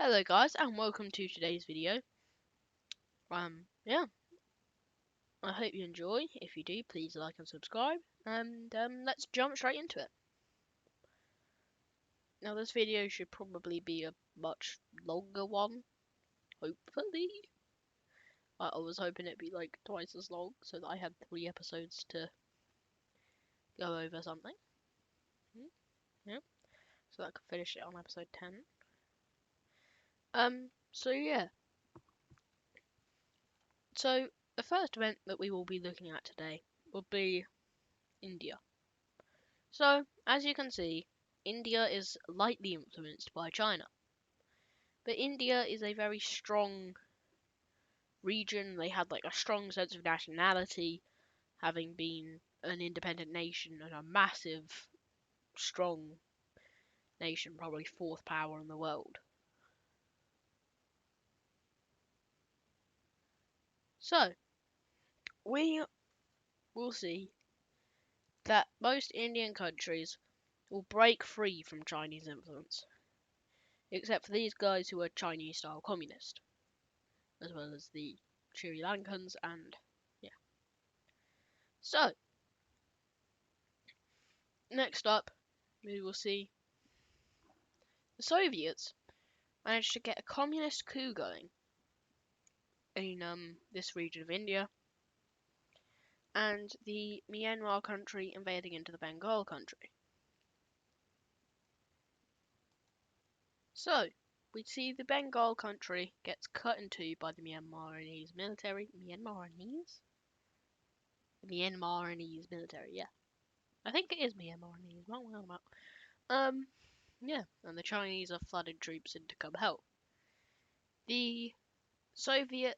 Hello guys and welcome to today's video. Yeah, I hope you enjoy. If you do, please like and subscribe and let's jump straight into it. Now this video should probably be a much longer one, hopefully. I was hoping it'd be like twice as long so that I had 3 episodes to go over something. Yeah, so that I could finish it on episode 10. So yeah. So the first event that we will be looking at today will be India. So, as you can see, India is lightly influenced by China. But India is a very strong region. They had like a strong sense of nationality, having been an independent nation and a massive, strong nation, probably fourth power in the world. So, we will see that most Indian countries will break free from Chinese influence, except for these guys who are Chinese-style communist, as well as the Sri Lankans and yeah. So, next up, we will see the Soviets managed to get a communist coup going in this region of India, and the Myanmar country invading into the Bengal country. So, we see the Bengal country gets cut in two by the Myanmaranese military. Myanmaranese? The Myanmaranese military, yeah. I think it is Myanmaranese. Yeah, and the Chinese are flooding troops in to come help. The Soviet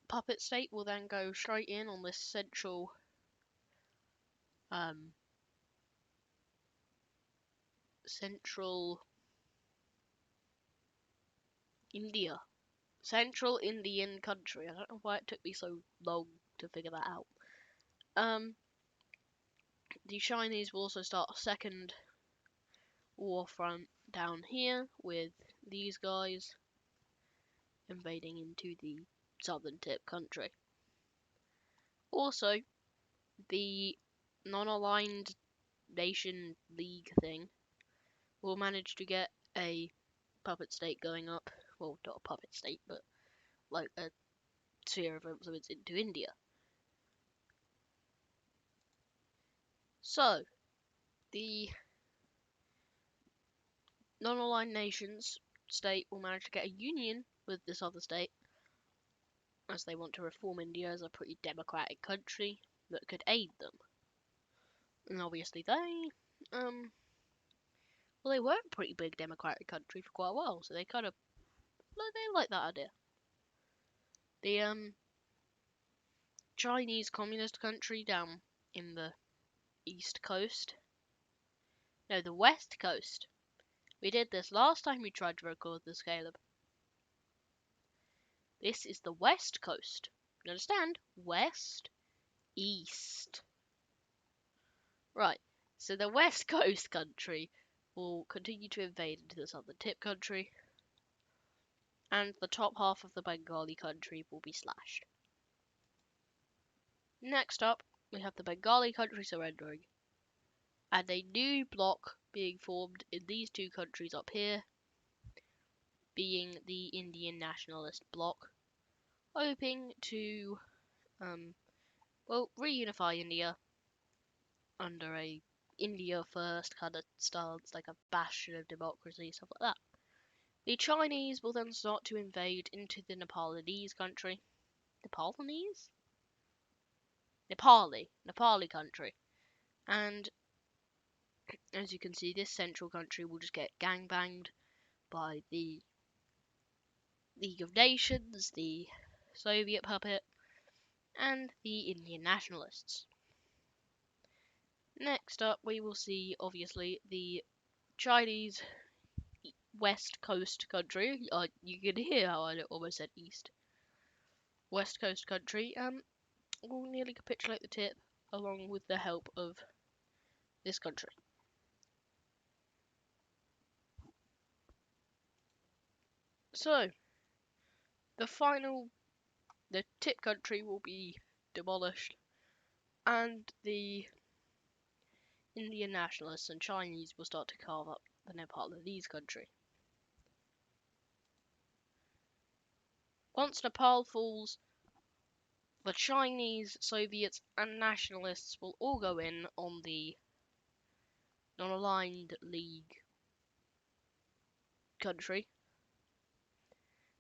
puppet state will then go straight in on this central central India. Central Indian country. I don't know why it took me so long to figure that out. The Chinese will also start a second war front down here with these guys invading into the southern tip country. Also, the non-aligned nation league thing will manage to get a puppet state going up. Well, not a puppet state, but like a sphere of influence into India. So, the non-aligned nations state will manage to get a union with this other state, as they want to reform India as a pretty democratic country that could aid them. And obviously well, they were a pretty big democratic country for quite a while, so they kind of, they like that idea. The Chinese communist country down in the east coast, no, the west coast. We did this last time we tried to record this, Caleb. This is the west coast. You understand? West, east. Right, so the west coast country will continue to invade into the southern tip country, and the top half of the Bengali country will be slashed. Next up, we have the Bengali country surrendering, and a new bloc being formed in these two countries up here, being the Indian nationalist bloc, hoping to, reunify India under a India first kind of stance, like a bastion of democracy, stuff like that. The Chinese will then start to invade into the Nepalese country. Nepalese? Nepali country. And as you can see, this central country will just get gangbanged by the League of Nations, the Soviet puppet, and the Indian nationalists. Next up, we will see, obviously, the Chinese west coast country. You can hear how I almost said east. West coast country will nearly capitulate the tip, along with the help of this country. So, the tip country will be demolished, and the Indian nationalists and Chinese will start to carve up the Nepalese country. Once Nepal falls, the Chinese, Soviets, and nationalists will all go in on the non-aligned League country.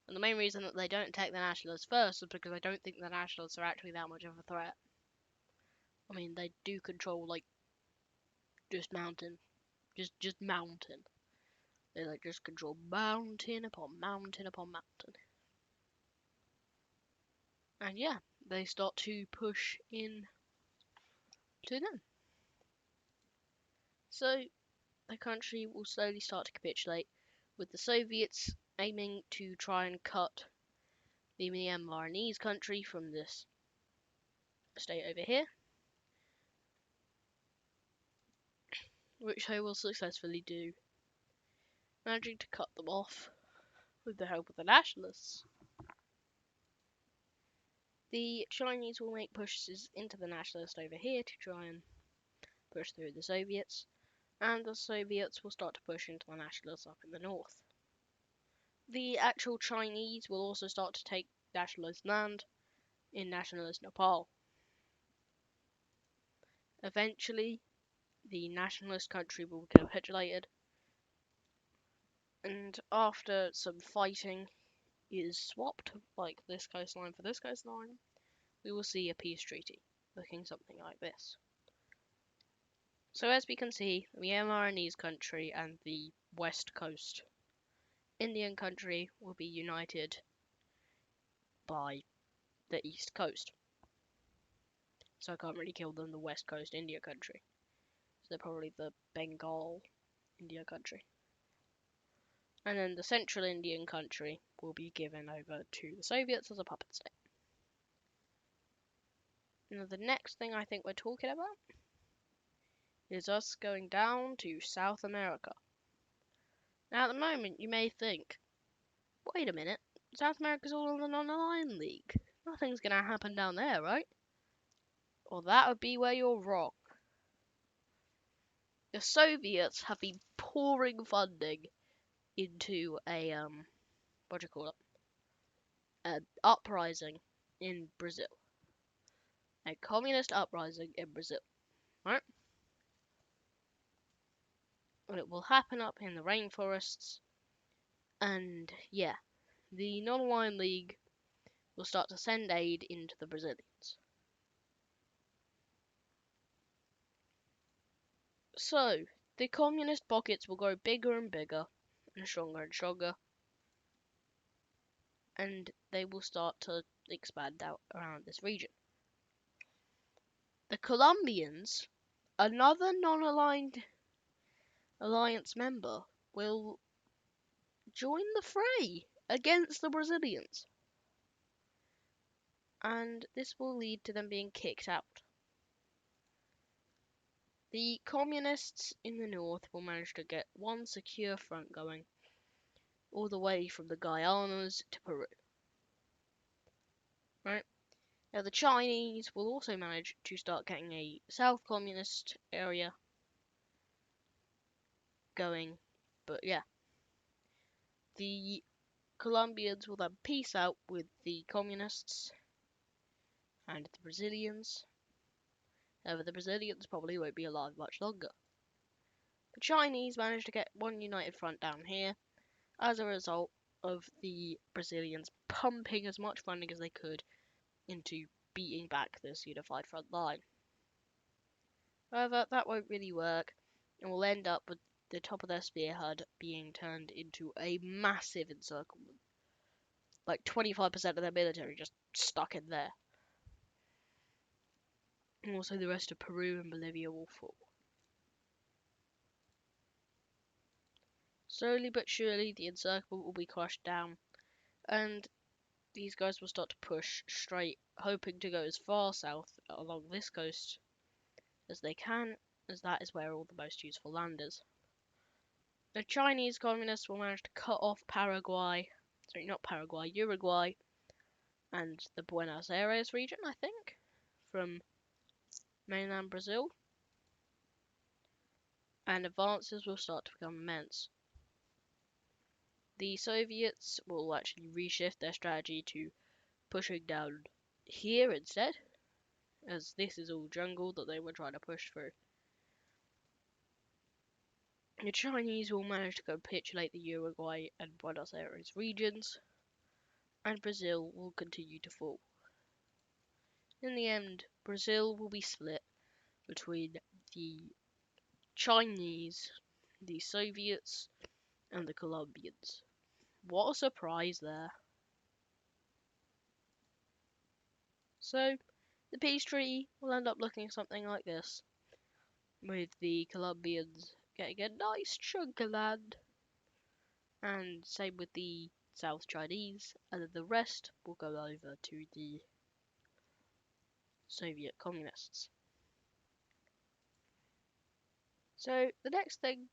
And the main reason that they don't attack the nationalists first is because I don't think the nationalists are actually that much of a threat. I mean, they do control, like, just mountain. Just mountain. They, like, just control mountain upon mountain upon mountain. And yeah, they start to push in to them. So, the country will slowly start to capitulate, with the Soviets aiming to try and cut the Myanmarese country from this state over here, which they will successfully do, managing to cut them off with the help of the nationalists. The Chinese will make pushes into the nationalists over here to try and push through the Soviets, and the Soviets will start to push into the nationalists up in the north. The actual Chinese will also start to take nationalist land in nationalist Nepal. Eventually, the nationalist country will be capitulated, and after some fighting is swapped, like this coastline for this coastline, we will see a peace treaty, looking something like this. So as we can see, the Myanmarese country and the west coast Indian country will be united by the east coast. So I can't really call them the west coast India country. So they're probably the Bengal India country. And then the central Indian country will be given over to the Soviets as a puppet state. Now the next thing I think we're talking about is us going down to South America. Now at the moment you may think, wait a minute, South America's all in the non-aligned league. Nothing's gonna happen down there, right? Well, that would be where you're wrong. The Soviets have been pouring funding into a what do you call it? An uprising in Brazil. A communist uprising in Brazil, right? And it will happen up in the rainforests. And yeah, the non-aligned league will start to send aid into the Brazilians. So, the communist pockets will grow bigger and bigger, and stronger, and they will start to expand out around this region. The Colombians, another non-aligned alliance member, will join the fray against the Brazilians, and this will lead to them being kicked out. The communists in the north will manage to get one secure front going, all the way from the Guyanas to Peru. Right? Now the Chinese will also manage to start getting a South Communist area going, but yeah. The Colombians will then peace out with the Communists and the Brazilians. However, the Brazilians probably won't be alive much longer. The Chinese managed to get one united front down here as a result of the Brazilians pumping as much funding as they could into beating back this unified front line. However, that won't really work, and will end up with the top of their spearhead being turned into a massive encirclement. Like 25% of their military just stuck in there. And also the rest of Peru and Bolivia will fall. Slowly but surely, the encirclement will be crushed down, and these guys will start to push straight, hoping to go as far south along this coast as they can, as that is where all the most useful land is. The Chinese communists will manage to cut off Paraguay sorry, not Paraguay, Uruguay, and the Buenos Aires region, I think, from mainland Brazil, and advances will start to become immense. The Soviets will actually reshift their strategy to pushing down here instead, as this is all jungle that they were trying to push through. The Chinese will manage to capitulate the Uruguay and Buenos Aires regions, and Brazil will continue to fall. In the end, Brazil will be split between the Chinese, the Soviets, and the Colombians. What a surprise there. So, the peace treaty will end up looking something like this, with the Colombians getting a nice chunk of land, and same with the South Chinese, and then the rest will go over to the Soviet communists. So, the next thing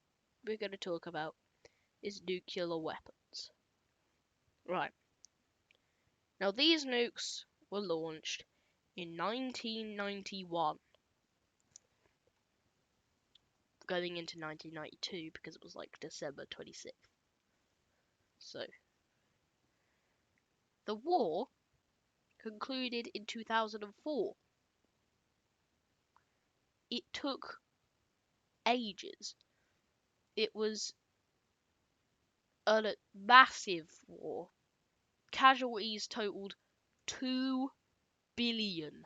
we're going to talk about is nuclear weapons. Right. Now, these nukes were launched in 1991, going into 1992 because it was like December 26th. So, the war concluded in 2004. It took ages. It was a massive war. Casualties totaled 2 billion,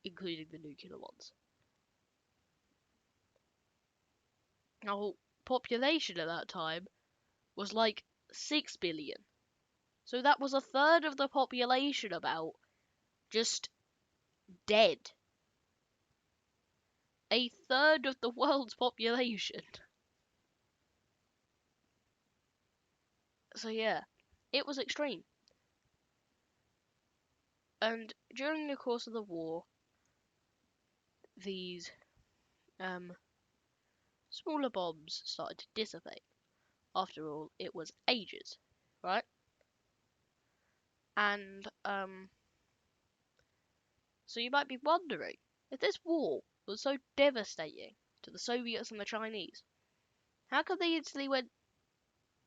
including the nuclear ones. Now, population at that time was like 6 billion. So that was a third of the population about just dead. A third of the world's population. So yeah, it was extreme. And during the course of the war, these smaller bombs started to dissipate. After all, it was ages, right? And so you might be wondering, if this war was so devastating to the Soviets and the Chinese, how come they instantly went,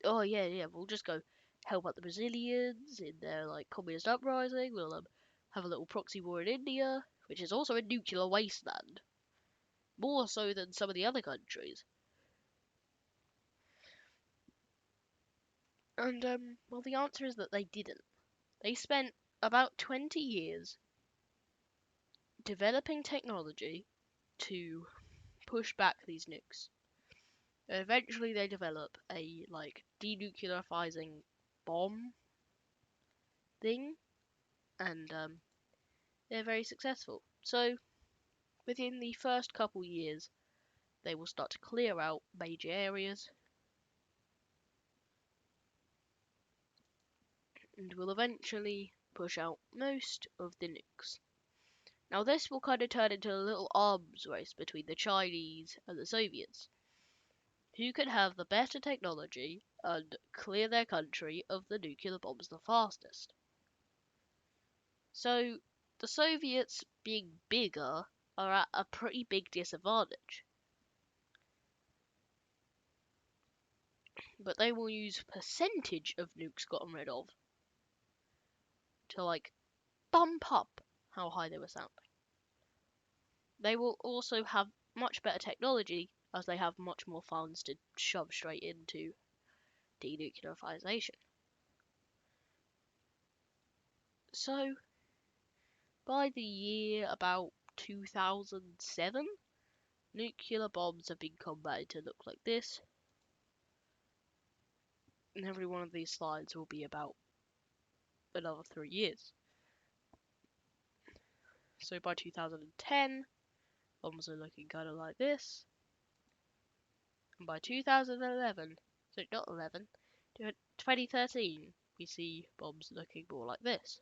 oh yeah, we'll just go help out the Brazilians in their like communist uprising. We'll have a little proxy war in India, which is also a nuclear wasteland, more so than some of the other countries. And well, the answer is that they didn't. They spent about 20 years developing technology to push back these nukes. And eventually, they develop a like denuclearizing bomb thing, and they're very successful. So, within the first couple years, they will start to clear out major areas and will eventually push out most of the nukes. Now, this will kind of turn into a little arms race between the Chinese and the Soviets. Who can have the better technology and clear their country of the nuclear bombs the fastest? So, the Soviets, being bigger, are at a pretty big disadvantage. But they will use percentage of nukes gotten rid of to like bump up how high they were sounding. They will also have much better technology as they have much more funds to shove straight into denuclearization. So, by the year about 2007, nuclear bombs have been combated to look like this. And every one of these slides will be about another 3 years. So by 2010, bombs are looking kind of like this. And by 2011, so not 11, 2013, we see bombs looking more like this.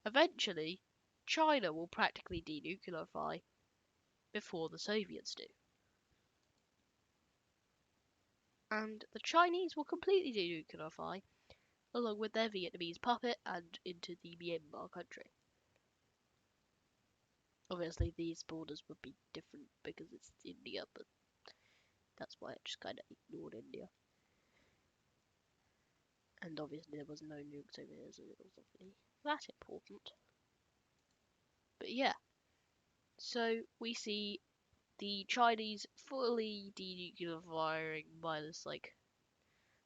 Eventually, China will practically denuclearize before the Soviets do. and the Chinese will completely denuclearify, along with their Vietnamese puppet and into the Myanmar country. Obviously, these borders would be different because it's India, but that's why I just kind of ignored India. And obviously, there was no nukes over here, so it wasn't really that important. But yeah, so we see the Chinese fully denuclearizing minus like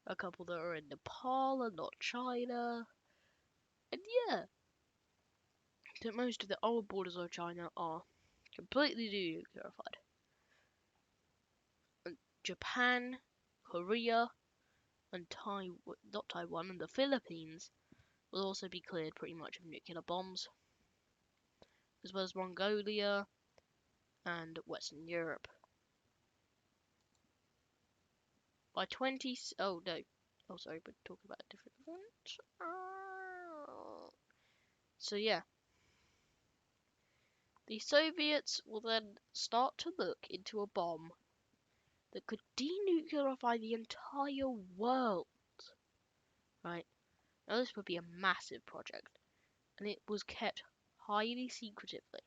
a couple that are in Nepal and not China. And yeah, that most of the old borders of China are completely denuclearified. And Japan, Korea, and not Taiwan, and the Philippines will also be cleared pretty much of nuclear bombs, as well as Mongolia and Western Europe. By 20... Oh, no. Oh, sorry, we're talking about a different event. So, yeah. The Soviets will then start to look into a bomb that could denuclearify the entire world. Right? Now, this would be a massive project, and it was kept highly secretively.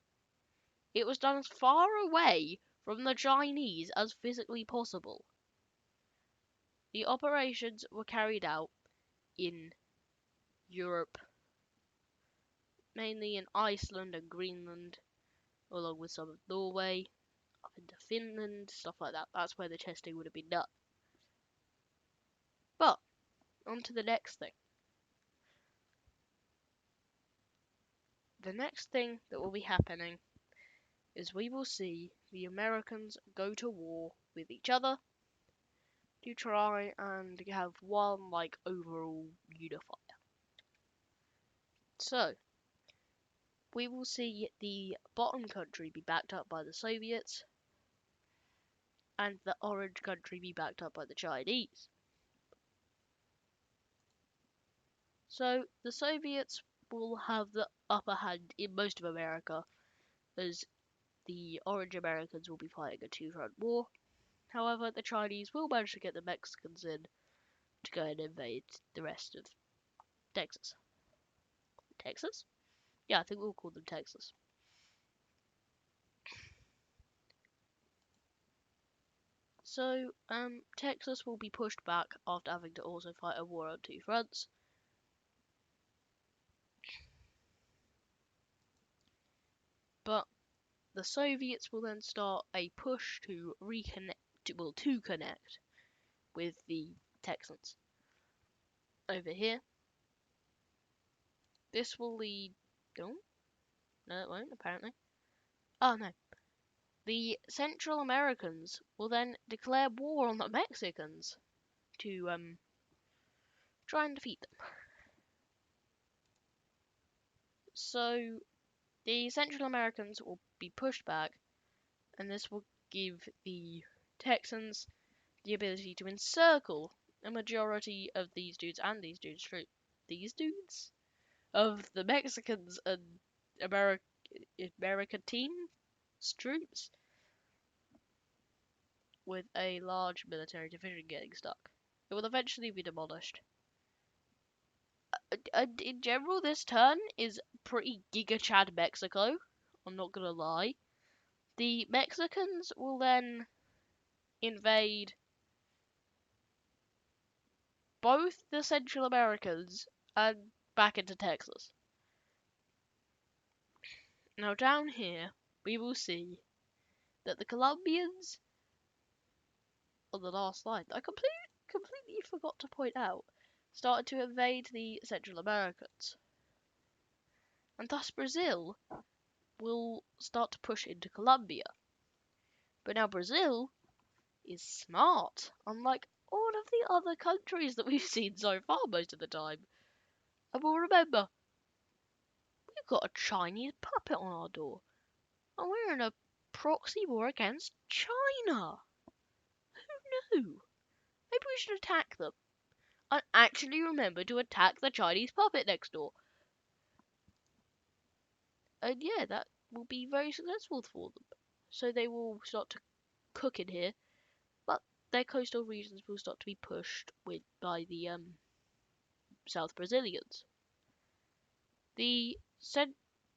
It was done as far away from the Chinese as physically possible. The operations were carried out in Europe, mainly in Iceland and Greenland, along with some of Norway, up into Finland, stuff like that. That's where the testing would have been done. But, on to the next thing. The next thing that will be happening is we will see the Americans go to war with each other to try and have one, like, overall unifier. So, we will see the bottom country be backed up by the Soviets, and the orange country be backed up by the Chinese. So, the Soviets will have the upper hand in most of America, as the orange Americans will be fighting a two-front war. However, the Chinese will manage to get the Mexicans in to go and invade the rest of Texas. Texas? Yeah, I think we'll call them Texas. So, Texas will be pushed back after having to also fight a war on two fronts. But the Soviets will then start a push to to connect with the Texans. Over here, this will lead. Oh, no, it won't, apparently. Oh, no. The Central Americans will then declare war on the Mexicans to try and defeat them. So the Central Americans will be pushed back, and this will give the Texans the ability to encircle a majority of these dudes and these dudes' these dudes of the Mexicans and American team's troops, with a large military division getting stuck. It will eventually be demolished. In general, this turn is pretty Giga Chad Mexico. I'm not gonna lie. The Mexicans will then invade both the Central Americans and back into Texas. Now down here, we will see that the Colombians, on the last slide, I completely forgot to point out, started to invade the Central Americans. And thus Brazil will start to push into Colombia. But now Brazil is smart, unlike all of the other countries that we've seen so far most of the time. And we'll remember, we've got a Chinese puppet on our door, and we're in a proxy war against China. Who knew? Maybe we should attack them, and actually remember to attack the Chinese puppet next door. And yeah, that will be very successful for them. So they will start to cook in here. But their coastal regions will start to be pushed by the South Brazilians. The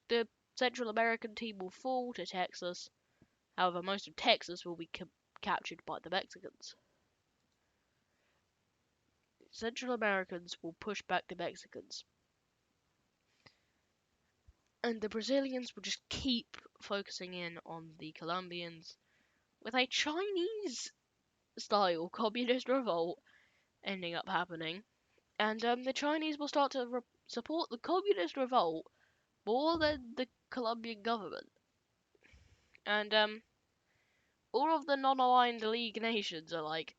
the Central American team will fall to Texas. However, most of Texas will be captured by the Mexicans. Central Americans will push back the Mexicans. And the Brazilians will just keep focusing in on the Colombians with a Chinese style communist revolt ending up happening. And the Chinese will start to support the communist revolt more than the Colombian government. And all of the non-aligned League nations are like,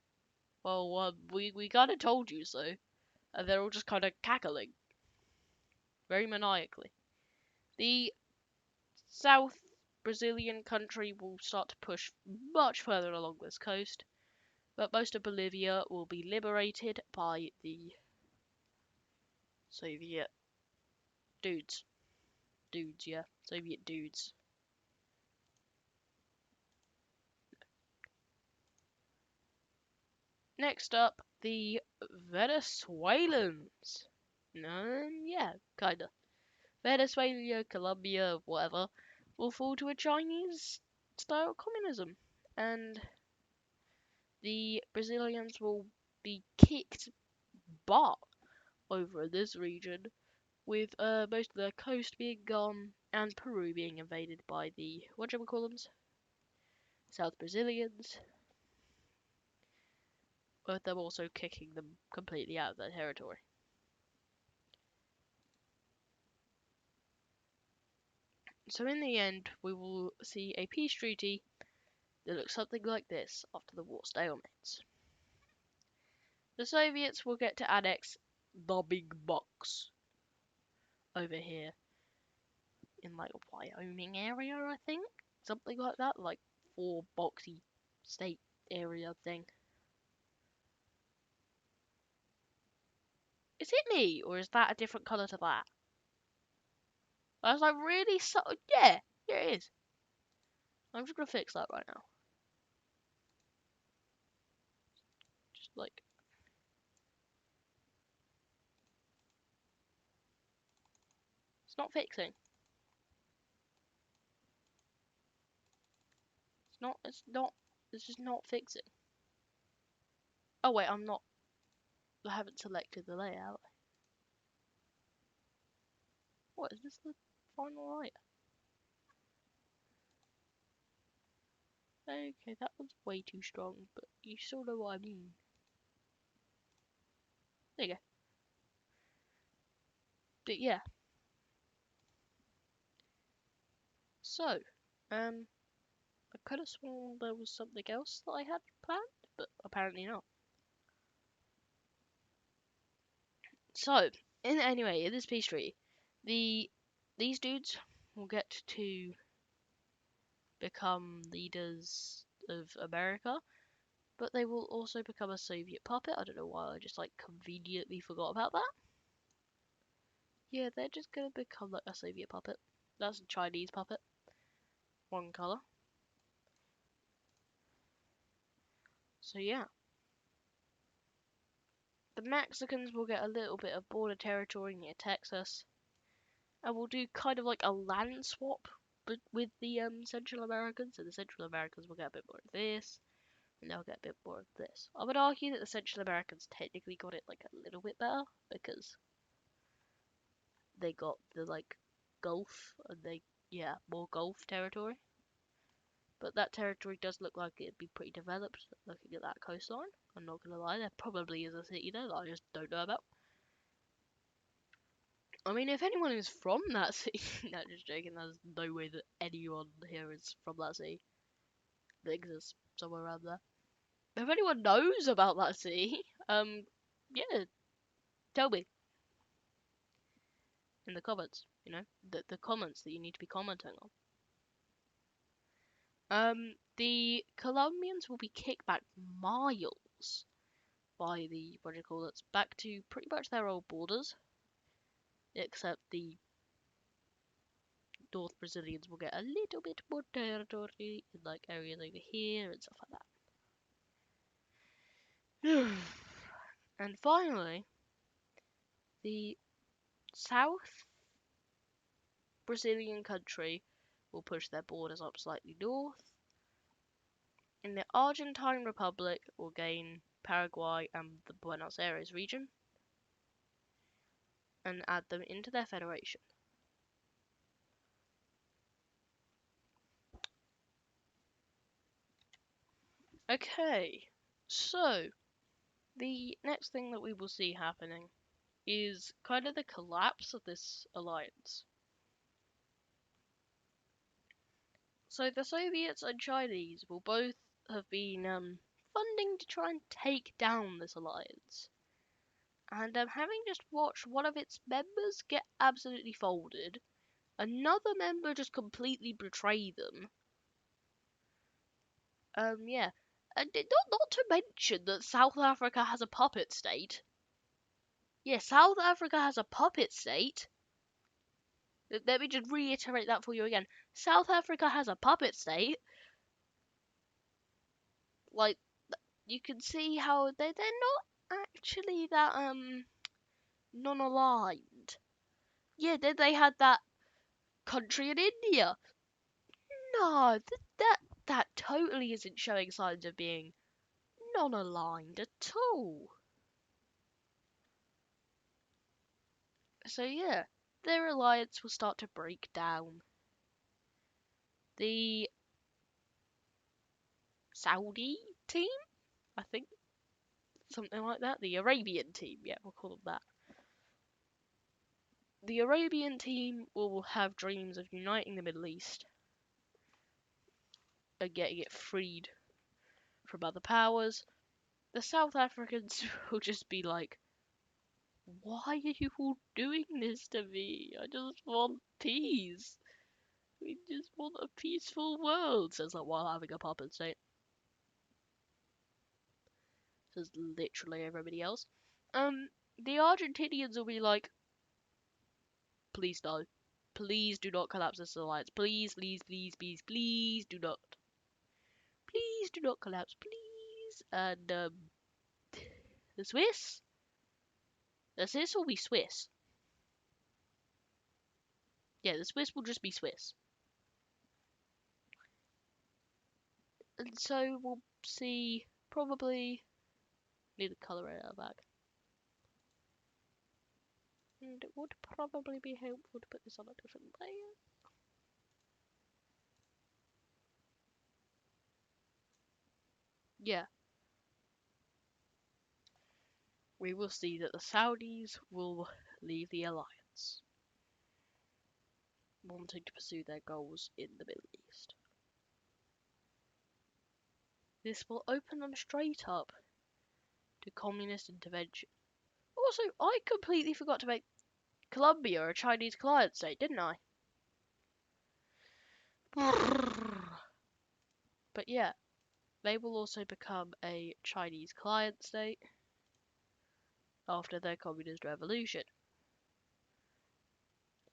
well, we kind of told you so. And they're all just kind of cackling. Very maniacally. The South Brazilian country will start to push much further along this coast, but most of Bolivia will be liberated by the Soviet dudes. Dudes, yeah. Soviet dudes. Next up, the Venezuelans. Yeah, kinda. Venezuela, Colombia, whatever, will fall to a Chinese-style communism. And the Brazilians will be kicked butt over this region, with most of the coast being gone and Peru being invaded by the whatchamacallums, South Brazilians, with them also kicking them completely out of their territory. So in the end, we will see a peace treaty that looks something like this after the war stalemates. The Soviets will get to annex the big box over here in like Wyoming area, I think, something like that, like 4 boxy state area thing. Is it me, or is that a different colour to that? I was like, really? So yeah, it is. I'm just gonna fix that right now. Just like, it's not fixing. It's not. It's just not fixing. Oh wait, I haven't selected the layout. What is this? The final layout? Okay, that was way too strong, but you still know what I mean. There you go. But yeah. So, I could have sworn there was something else that I had planned, but apparently not. So, in this peace treaty, these dudes will get to become leaders of America, but they will also become a Soviet puppet. I don't know why I just like conveniently forgot about that. Yeah, they're just gonna become like a Soviet puppet. That's a Chinese puppet. One color. So yeah. The Mexicans will get a little bit of border territory near Texas. And we'll do kind of like a land swap with the Central Americans. So the Central Americans will get a bit more of this, and they'll get a bit more of this. I would argue that the Central Americans technically got it like a little bit better because they got the like Gulf and more Gulf territory. But that territory does look like it'd be pretty developed looking at that coastline. I'm not gonna lie, there probably is a city there that I just don't know about. I mean, if anyone is from that city, no, just joking. There's no way that anyone here is from that city. That exists somewhere around there. If anyone knows about that city, yeah, tell me in the comments. You know, the comments that you need to be commenting on. The Colombians will be kicked back miles by the what do you call it? Back to pretty much their old borders, except the North Brazilians will get a little bit more territory in like areas over here and stuff like that. And finally, the South Brazilian country will push their borders up slightly north, and the Argentine Republic will gain Paraguay and the Buenos Aires region and add them into their federation. Okay, so the next thing that we will see happening is kind of the collapse of this alliance. So the Soviets and Chinese will both have been funding to try and take down this alliance. And having just watched one of its members get absolutely folded, another member just completely betray them. Yeah. And not to mention that South Africa has a puppet state. Yeah, South Africa has a puppet state. Let me just reiterate that for you again. South Africa has a puppet state. Like, you can see how they're not actually that non-aligned. Yeah, then they had that country in India. No, that totally isn't showing signs of being non-aligned at all. So yeah, their alliance will start to break down. The Saudi team, I think, something like that. The Arabian team, yeah, we'll call them that. The Arabian team will have dreams of uniting the Middle East and getting it freed from other powers. The South Africans will just be like, why are you all doing this to me? I just want peace. We just want a peaceful world, says that while having a puppet state. Says literally everybody else. The Argentinians will be like, please no. Please do not collapse this alliance. Please, please, please, please, please do not. Please do not collapse, please. And, the Swiss? The Swiss will be Swiss. Yeah, the Swiss will just be Swiss. And so we'll see probably need the colour out back. And it would probably be helpful to put this on a different layer. Yeah. We will see that the Saudis will leave the alliance, wanting to pursue their goals in the Middle East. This will open them straight up to communist intervention. Also, I completely forgot to make Colombia a Chinese client state, didn't I? But yeah, they will also become a Chinese client state after their communist revolution.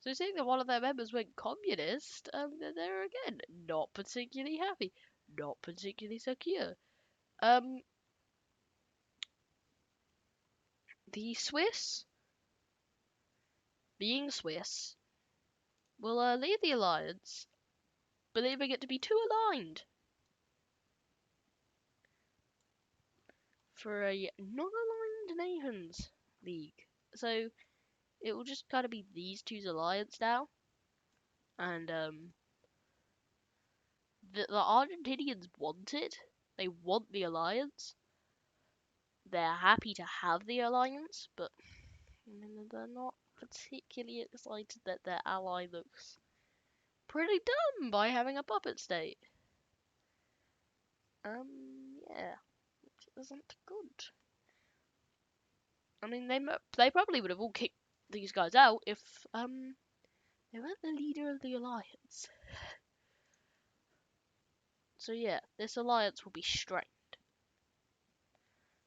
So seeing that one of their members went communist, they're again not particularly happy, not particularly secure. The Swiss, being Swiss, will leave the alliance, believing it to be too aligned for a non-aligned nations league. So it will just kind of be these two's alliance now, and the Argentinians want it. They want the alliance. They're happy to have the alliance, but they're not particularly excited that their ally looks pretty dumb by having a puppet state. Yeah, which isn't good. I mean, they probably would have all kicked these guys out if they weren't the leader of the alliance. So yeah, this alliance will be strained.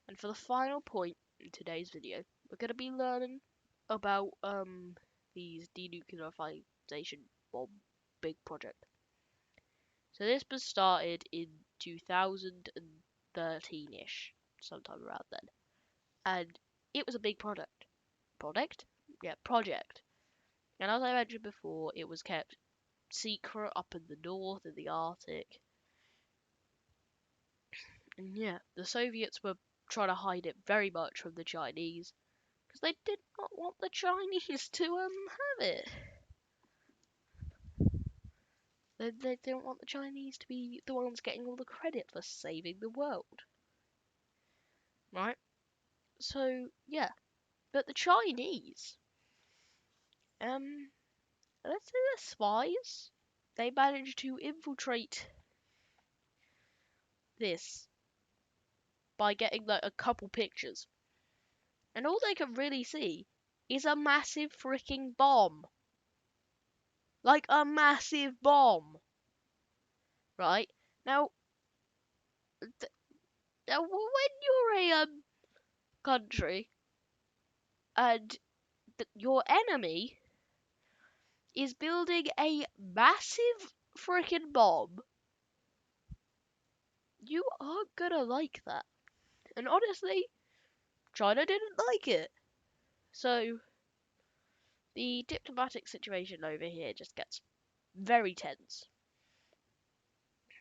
And for the final point in today's video, we're gonna be learning about these denuclearization bomb big project. So this was started in 2013-ish. sometime around then. And it was a big project. Yeah, project. And as I mentioned before, it was kept secret up in the north, in the Arctic. And yeah, the Soviets were trying to hide it very much from the Chinese because they did not want the Chinese to have it. They didn't want the Chinese to be the ones getting all the credit for saving the world, right? So yeah, but the Chinese, let's say they're spies. They managed to infiltrate this by getting like a couple pictures, and all they can really see is a massive freaking bomb, like a massive bomb, right? Now, now when you're a country and your enemy is building a massive freaking bomb, you aren't gonna like that. And honestly, China didn't like it. So the diplomatic situation over here just gets very tense.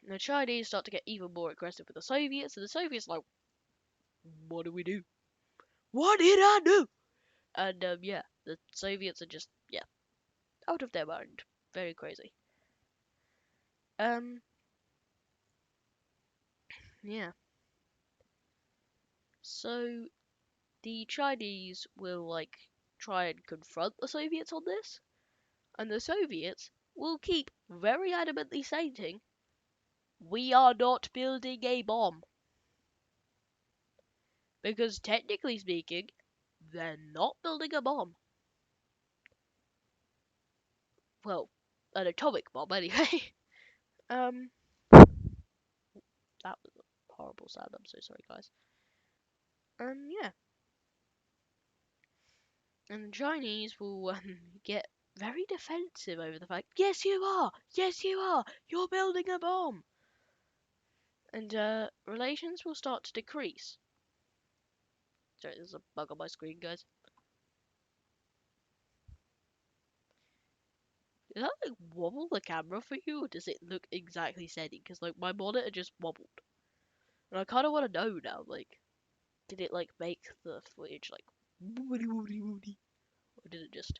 And the Chinese start to get even more aggressive with the Soviets, and the Soviets are like, what do we do? What did I do? And yeah, the Soviets are just out of their mind, very crazy. Um, yeah. So the Chinese will like try and confront the Soviets on this, and the Soviets will keep very adamantly stating, we are not building a bomb. Because technically speaking, they're not building a bomb. Well, an atomic bomb anyway. um, that was a horrible sound, I'm so sorry guys. Yeah. And the Chinese will get very defensive over the fact, yes you are! Yes you are! You're building a bomb! And relations will start to decrease. Sorry, there's a bug on my screen, guys. Does that like wobble the camera for you, or does it look exactly steady? Because like my monitor just wobbled, and I kind of want to know now. Like, did it like make the footage like woody woody woody, or did it just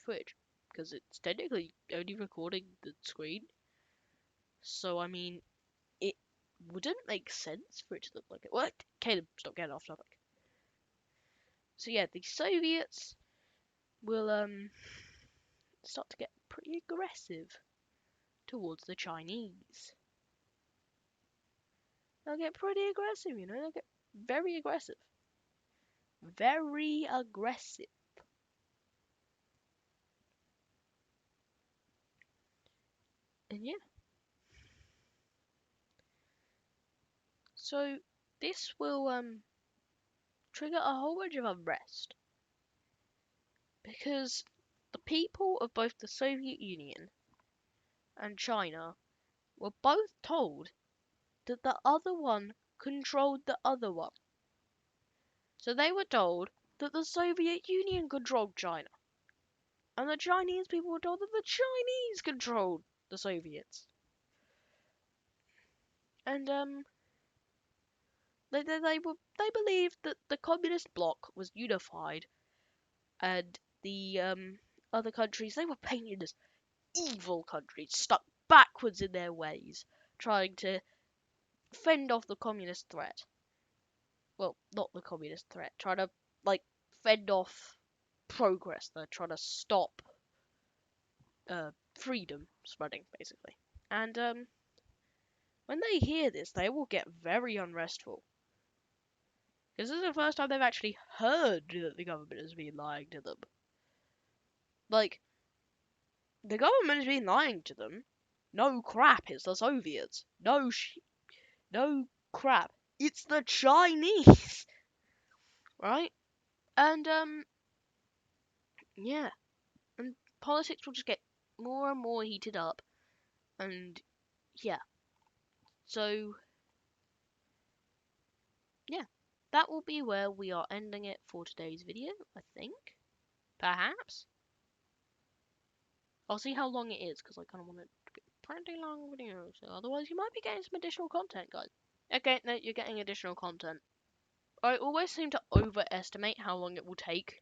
footage? Because it's technically only recording the screen, so I mean, it wouldn't make sense for it to look like it. What? Caleb, stop getting off topic. So yeah, the Soviets will start to get pretty aggressive towards the Chinese. They'll get pretty aggressive, they'll get very aggressive. Very aggressive. And yeah. So this will trigger a whole bunch of unrest. Because the people of both the Soviet Union and China were both told that the other one controlled the other one. So they were told that the Soviet Union controlled China. And the Chinese people were told that the Chinese controlled the Soviets. And they believed that the communist bloc was unified, and the other countries, they were painted as evil countries stuck backwards in their ways, trying to fend off the communist threat. Well, not the communist threat, trying to like fend off progress. They're trying to stop freedom spreading, basically. And when they hear this, they will get very unrestful. Because this is the first time they've actually heard that the government has been lying to them. Like, the government has been lying to them. No crap, it's the Soviets. No crap, it's the Chinese, right? And yeah, and politics will just get more and more heated up, and yeah, so yeah, that will be where we are ending it for today's video, I think. Perhaps. I'll see how long it is, because I kind of want it to be a pretty long video, so otherwise you might be getting some additional content, guys. Okay, no, you're getting additional content. I always seem to overestimate how long it will take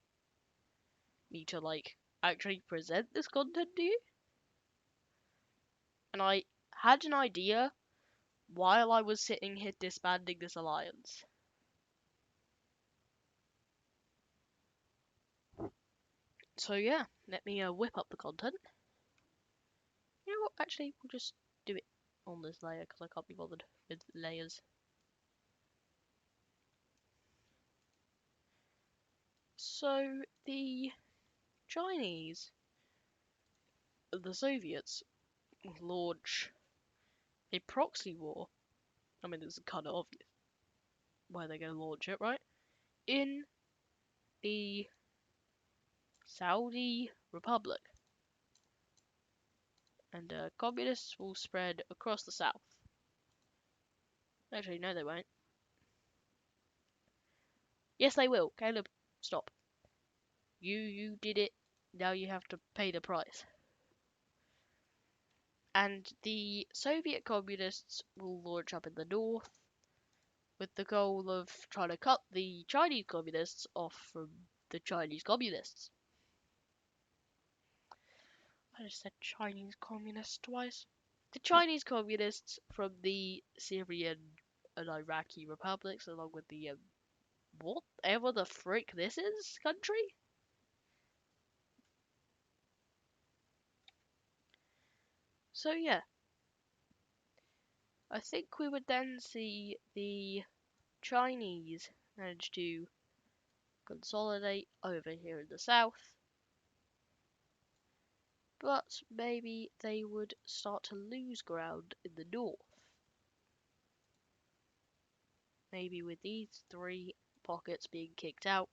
me to, like, actually present this content to you. And I had an idea while I was sitting here disbanding this alliance. So yeah, let me whip up the content. You know what, actually, we'll just do it on this layer, because I can't be bothered with layers. So, the Chinese, the Soviets, launch a proxy war. I mean, it's kind of obvious why they're going to launch it, right? In the Saudi Republic. And communists will spread across the south. Actually, no, they won't. Yes, they will. Caleb, stop. You did it. Now you have to pay the price. And the Soviet communists will launch up in the north with the goal of trying to cut the Chinese communists off from the Chinese communists. I just said Chinese communists twice. The Chinese communists from the Syrian and Iraqi republics, along with the whatever the frick this is country. So yeah, I think we would then see the Chinese manage to consolidate over here in the south, but maybe they would start to lose ground in the north. Maybe with these three pockets being kicked out.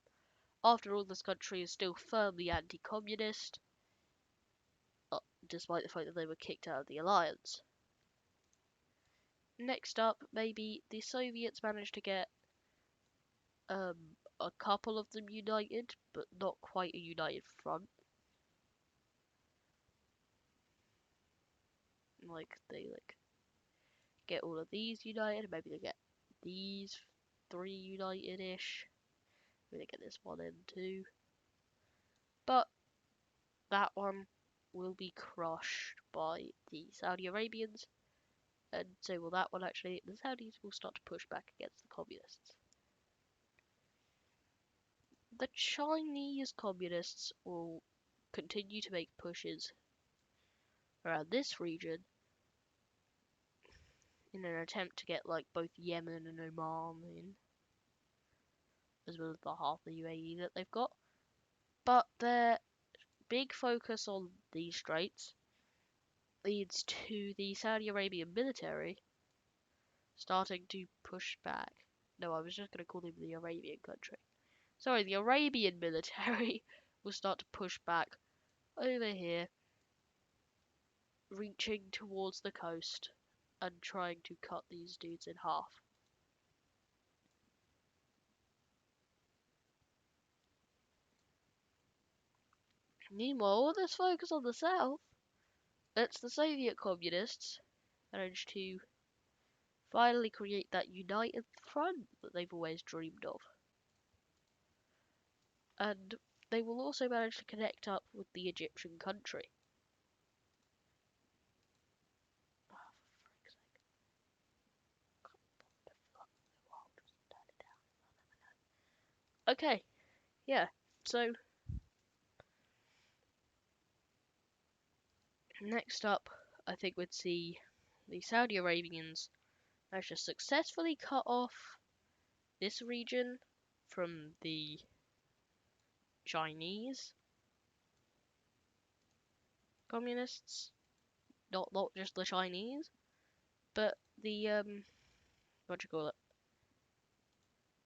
After all, this country is still firmly anti-communist, despite the fact that they were kicked out of the alliance. Next up, maybe the Soviets managed to get a couple of them united, but not quite a united front. Like, they, get all of these united, maybe they get these three united-ish. Maybe they get this one in too. But that one will be crushed by the Saudi Arabians, and so will that one actually. The Saudis will start to push back against the communists. The Chinese communists will continue to make pushes around this region in an attempt to get like both Yemen and Oman in, as well as the half the UAE that they've got. But their big focus on these straits leads to the Saudi Arabian military starting to push back. No, I was just going to call them the Arabian country. Sorry, the Arabian military will start to push back over here, reaching towards the coast and trying to cut these dudes in half. Meanwhile, all this focus on the south, it's the Soviet communists managed to finally create that united front that they've always dreamed of. And they will also manage to connect up with the Egyptian country. Okay, yeah, so next up, I think we'd see the Saudi Arabians manage to successfully cut off this region from the Chinese communists. Not just the Chinese, but the what do you call it?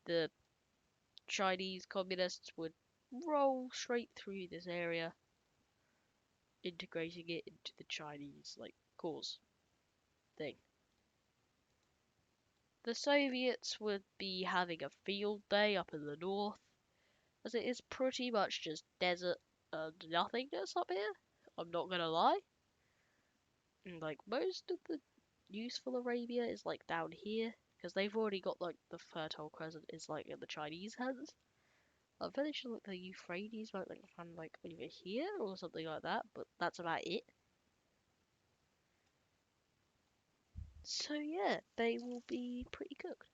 The Chinese communists would roll straight through this area, integrating it into the Chinese cause thing. The Soviets would be having a field day up in the north, as it is pretty much just desert and nothingness up here. I'm not gonna lie. And, like, most of the useful Arabia is like down here, because they've already got like the Fertile Crescent is like in the Chinese hands. I'm fairly sure like the Euphrates might like find like either here or something like that, but that's about it. So yeah, they will be pretty cooked.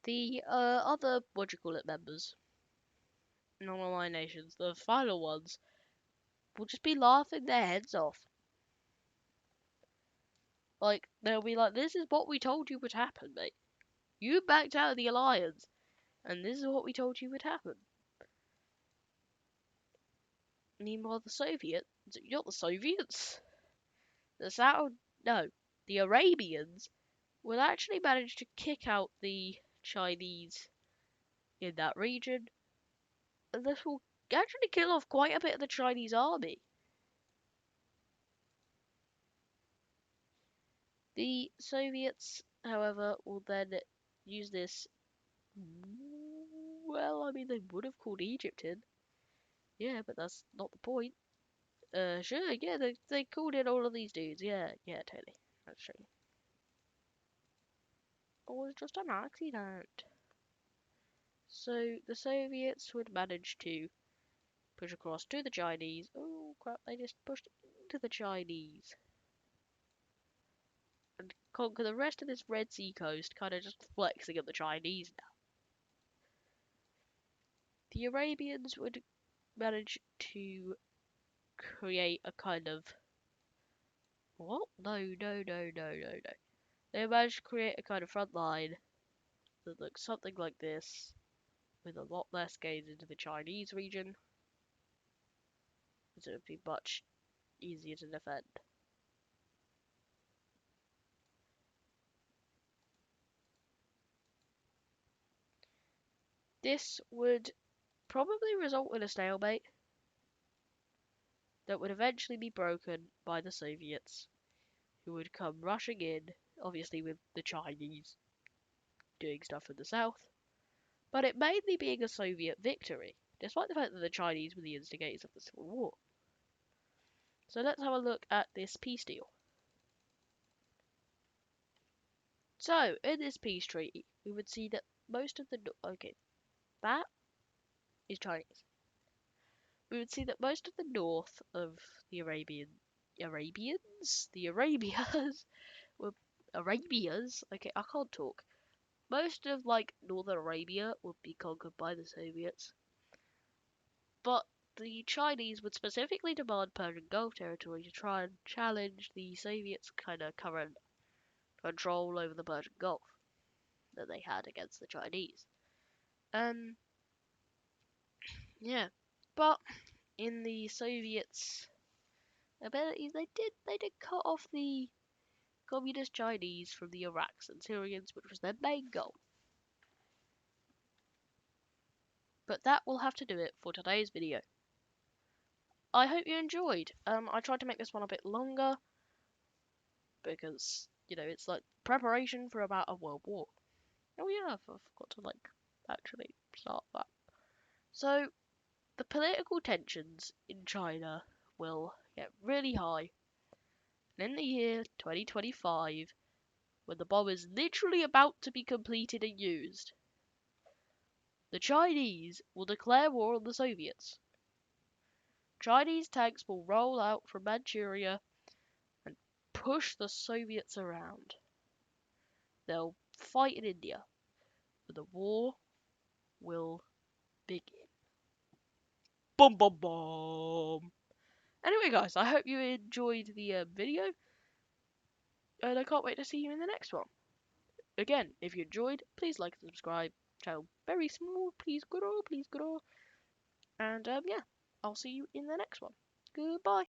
The other what you call it members, non-aligned nations, the final ones, will just be laughing their heads off. Like they'll be like, "This is what we told you would happen, mate. You backed out of the alliance, and this is what we told you would happen." Meanwhile, the Soviets, not the Soviets, the South, no, the Arabians will actually manage to kick out the Chinese in that region, and this will actually kill off quite a bit of the Chinese army. The Soviets, however, will then use this. Well, I mean, they would have called Egypt in. Yeah, but that's not the point. Sure, yeah, they called in all of these dudes. Yeah, yeah, totally. That's true. It was just an accident. So the Soviets would manage to push across to the Chinese. Oh crap, they just pushed into the Chinese. And conquer the rest of this Red Sea coast, kind of just flexing at the Chinese now. The Arabians would manage to create a kind of. What? No, no, no, no, no, no. They managed to create a kind of front line that looks something like this, with a lot less gains into the Chinese region, so it would be much easier to defend. This would probably result in a stalemate that would eventually be broken by the Soviets, who would come rushing in, obviously with the Chinese doing stuff in the south, but it mainly being a Soviet victory, despite the fact that the Chinese were the instigators of the Civil War. So let's have a look at this peace deal. So, in this peace treaty, we would see that most of the... Okay, that is Chinese. We would see that most of the north of the Arabians? The Arabias were... Arabias? Okay, I can't talk. Most of, like, northern Arabia would be conquered by the Soviets. But the Chinese would specifically demand Persian Gulf territory to try and challenge the Soviets' kind of current control over the Persian Gulf that they had against the Chinese. Yeah. But in the Soviets' abilities, they did cut off the communist Chinese from the Iraqs and Syrians, which was their main goal. But that will have to do it for today's video. I hope you enjoyed. I tried to make this one a bit longer because, you know, it's like preparation for about a world war. Oh yeah, I forgot to like actually start that. So the political tensions in China will get really high. And in the year 2025, when the bomb is literally about to be completed and used, the Chinese will declare war on the Soviets. Chinese tanks will roll out from Manchuria and push the Soviets around. They'll fight in India, and the war will begin. Boom, boom, boom. Anyway, guys, I hope you enjoyed the video, and I can't wait to see you in the next one. Again, if you enjoyed, please like and subscribe. Channel very small, please grow, please grow. And yeah, I'll see you in the next one. Goodbye.